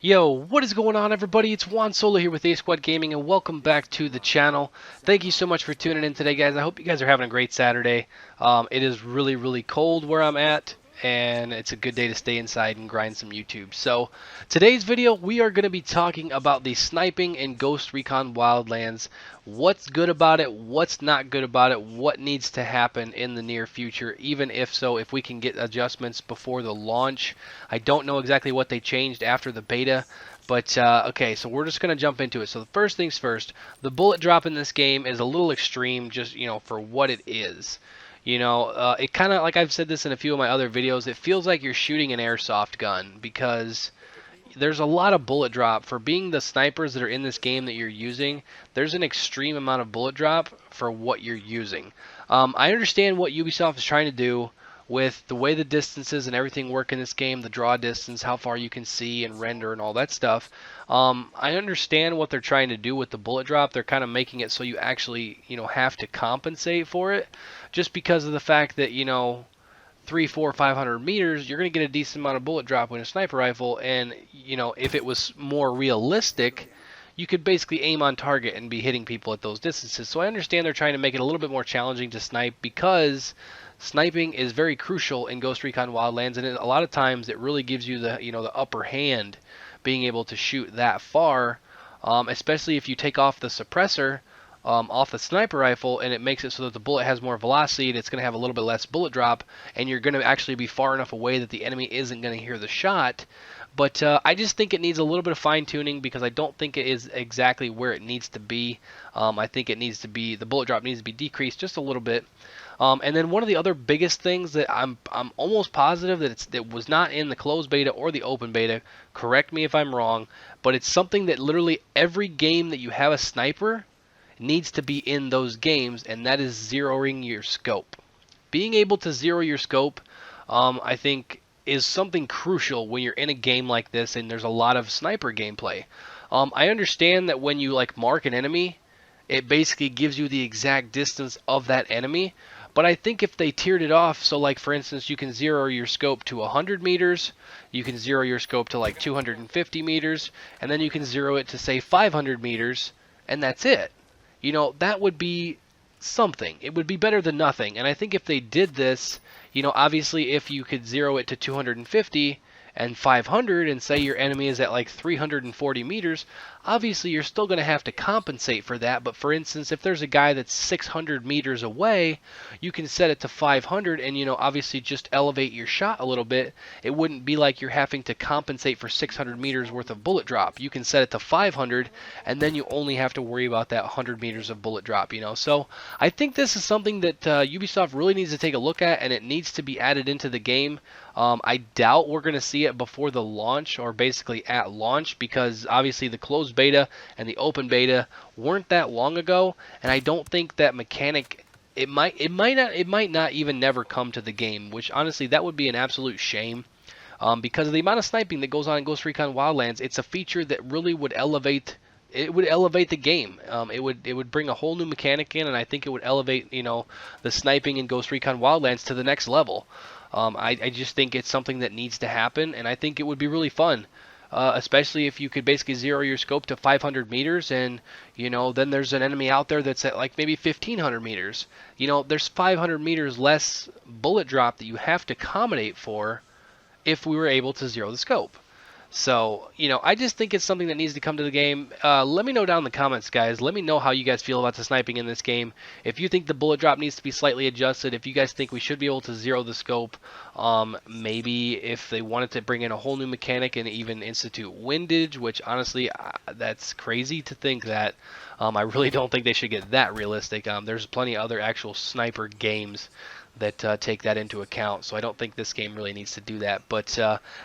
Yo, what is going on, everybody? It's Juan Solo here with ASQD Gaming, and welcome back to the channel. Thank you so much for tuning in today, guys. I hope you guys are having a great Saturday. It is really, really cold where I'm at, and it's a good day to stay inside and grind some YouTube. So, today's video, we are going to be talking about the sniping in Ghost Recon Wildlands. What's good about it, what's not good about it, what needs to happen in the near future, even if so, if we can get adjustments before the launch. I don't know exactly what they changed after the beta, but okay, so we're just going to jump into it. So the first things first, the bullet drop in this game is a little extreme just, for what it is. It kind of, like I've said this in a few of my other videos, it feels like you're shooting an airsoft gun because there's a lot of bullet drop. For being the snipers that are in this game that you're using, there's an extreme amount of bullet drop for what you're using. I understand what Ubisoft is trying to do with the way the distances and everything work in this game, the draw distance, how far you can see and render and all that stuff. I understand what they're trying to do with the bullet drop. They're kind of making it so you actually, have to compensate for it, just because of the fact that, 300, 400, 500 meters, you're going to get a decent amount of bullet drop in a sniper rifle, and if it was more realistic, you could basically aim on target and be hitting people at those distances. So I understand they're trying to make it a little bit more challenging to snipe, because sniping is very crucial in Ghost Recon Wildlands, and a lot of times it really gives you the upper hand, being able to shoot that far, especially if you take off the suppressor off the sniper rifle, and it makes it so that the bullet has more velocity and it's going to have a little bit less bullet drop, and you're going to actually be far enough away that the enemy isn't going to hear the shot. But I just think it needs a little bit of fine-tuning, because I don't think it is exactly where it needs to be. I think it needs to be, the bullet drop needs to be decreased just a little bit. And then one of the other biggest things that I'm almost positive that that was not in the closed beta or the open beta, correct me if I'm wrong, but it's something that literally every game that you have a sniper needs to be in those games, and that is zeroing your scope. Being able to zero your scope, I think, is something crucial when you're in a game like this and there's a lot of sniper gameplay. I understand that when you mark an enemy, it basically gives you the exact distance of that enemy, but I think if they tiered it off, so for instance, you can zero your scope to 100 meters, you can zero your scope to 250 meters, and then you can zero it to say 500 meters, and that's it. That would be something. It would be better than nothing. And I think if they did this, obviously if you could zero it to 250 and 500 and say your enemy is at 340 meters, obviously you're still going to have to compensate for that. But for instance, if there's a guy that's 600 meters away, you can set it to 500 and, obviously just elevate your shot a little bit. It wouldn't be like you're having to compensate for 600 meters worth of bullet drop. You can set it to 500 and then you only have to worry about that 100 meters of bullet drop, So I think this is something that Ubisoft really needs to take a look at, and it needs to be added into the game. I doubt we're going to see it before the launch, or basically at launch, because obviously the closed beta and the open beta weren't that long ago, and I don't think that mechanic, it might not even never come to the game, which honestly that would be an absolute shame. Because of the amount of sniping that goes on in Ghost Recon Wildlands, it's a feature that really would elevate. It would elevate the game. It would bring a whole new mechanic in, and I think it would elevate the sniping in Ghost Recon Wildlands to the next level. I just think it's something that needs to happen, and I think it would be really fun, especially if you could basically zero your scope to 500 meters, and then there's an enemy out there that's at maybe 1500 meters. There's 500 meters less bullet drop that you have to accommodate for if we were able to zero the scope. So, I just think it's something that needs to come to the game. Let me know down in the comments, guys. Let me know how you guys feel about the sniping in this game. If you think the bullet drop needs to be slightly adjusted, if you guys think we should be able to zero the scope, maybe if they wanted to bring in a whole new mechanic and even institute windage, which honestly, that's crazy to think that. I really don't think they should get that realistic. There's plenty of other actual sniper games that take that into account, so I don't think this game really needs to do that. But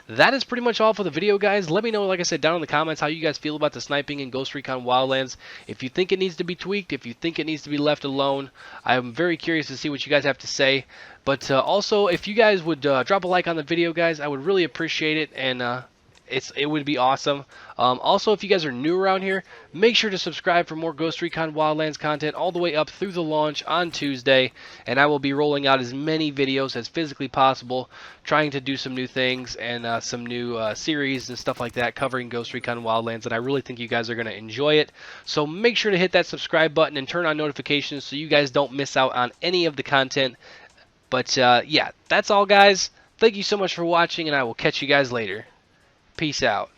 that is pretty much all for the video, guys. Let me know, like I said, down in the comments how you guys feel about the sniping in Ghost Recon Wildlands. If you think it needs to be tweaked, if you think it needs to be left alone, I'm very curious to see what you guys have to say. But also, if you guys would drop a like on the video, guys, I would really appreciate it. And it would be awesome. Also, if you guys are new around here, make sure to subscribe for more Ghost Recon Wildlands content all the way up through the launch on Tuesday, and I will be rolling out as many videos as physically possible, trying to do some new things and some new series and stuff like that covering Ghost Recon Wildlands, and I really think you guys are going to enjoy it. So make sure to hit that subscribe button and turn on notifications so you guys don't miss out on any of the content. But yeah, that's all, guys. Thank you so much for watching, and I will catch you guys later. Peace out.